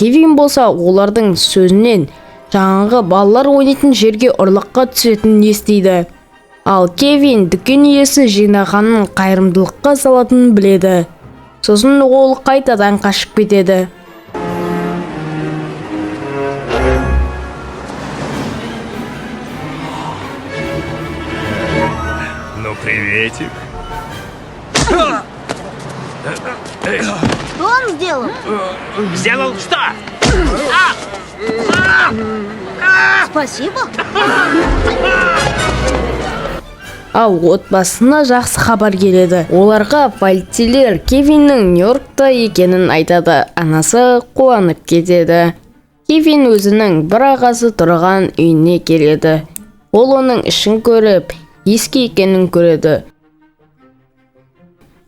Кевин болса олардың сөзінен жаңағы балалар ойнайтын жерге ұрлыққа түсетінін естиді. Ал Кевин дүкен иесі жинағанын қайырымдылыққа салатынын біледі. Сосын ол қайтадан қашып кетеді. Ну, приветик. Что он сделал? Сделал что? Спасибо. Ал отбасына жақсы хабар келеді. Оларға полицейлер Кевиннің Нью-Йоркта екенін айтады. Анасы қуанып кетеді. Кевин өзінің бір ағасы тұрған үйіне келеді. Ол оның ішін көріп, ескі екенін көреді.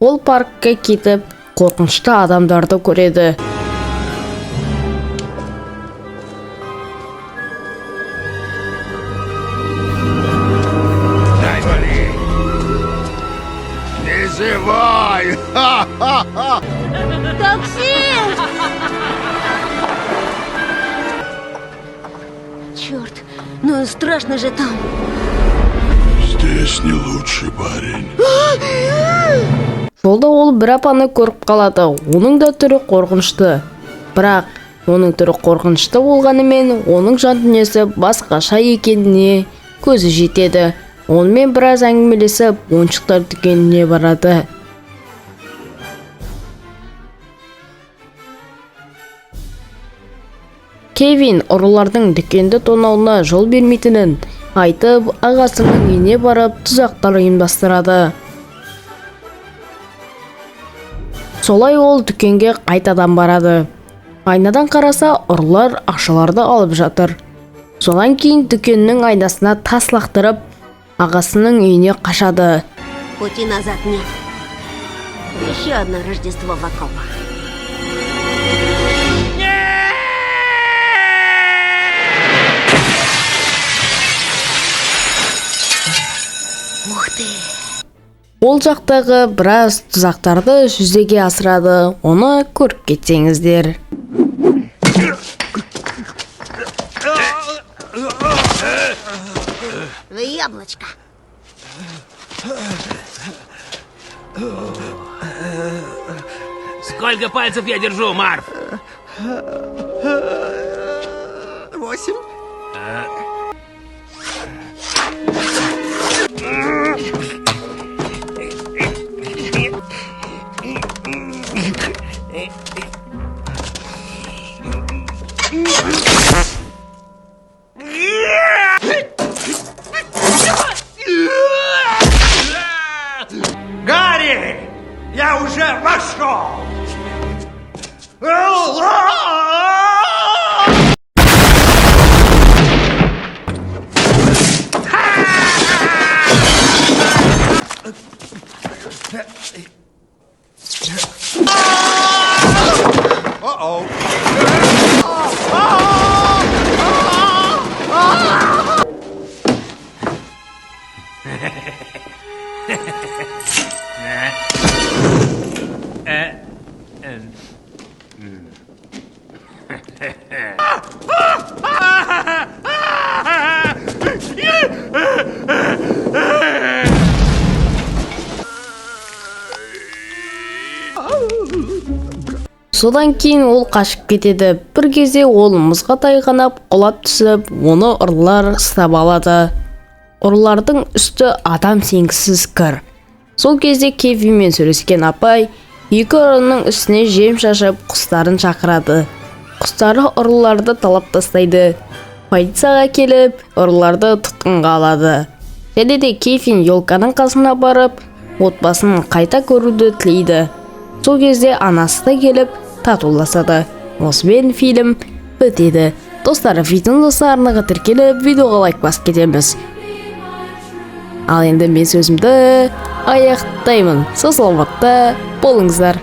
Ол паркқа кетіп, қорқынышты адамдарды көреді. Дай вали. Не зевай. Такси! Черт, ну и страшно же там. Здесь не лучший парень. Жолда ол бір апаны көріп қалады. Оның да түрі қорқынышты. Бірақ оның түрі қорқынышты болғанымен, оның жан дүниесі басқаша екеніне көзі жетеді. Онымен біраз әңгімелесіп, ойыншықтар дүкеніне барады. Кевин ұрылардың дүкенді тонауына жол бермейтінін айтып, ағасының үйіне барып, тұзақтар ұйымдастырады. Солай ол дүкенге қайтадан барады. Айнадан қараса, ұрылар ақшаларды алып жатыр. Содан кейін дүкеннің айнасына тас лақтырып, ағасының үйіне қашады. Пути назад нет. Еще одно Рождество в окопах. Ух ты! Ол жақтағы біраз тұзақтарды жүзеге асырады. Оны көріп кетсеңіздер. В яблочко. Сколько пальцев я держу, Марв? 8. Гарри! Я уже вошел! Содан кейін ол қашып кетеді. Бір кезде ол мұзға тайғанап, құлап түсіп, оны ұрылар ұстап алады. Ұрылардың үсті адам сенгісіз кір. Сол кезде Кевинмен сөйлескен апай екі ұрының үстіне жем шашып, құстарын шақырады. Құстары ұрыларды талап тастайды. Полицияға келіп, ұрыларды тұтқынға алады. Және де Кевин елканың қасына барып, отбасын қайта көруді тілейді. Сол кезде анасы да келіп, татуласады. Осымен фильм бітеді. Достар, видеоны арнаға тіркеліп, видеоға лайк басып кетеміз. Ал енді мен сөзімді аяқтаймын. Саламатта болыңыздар.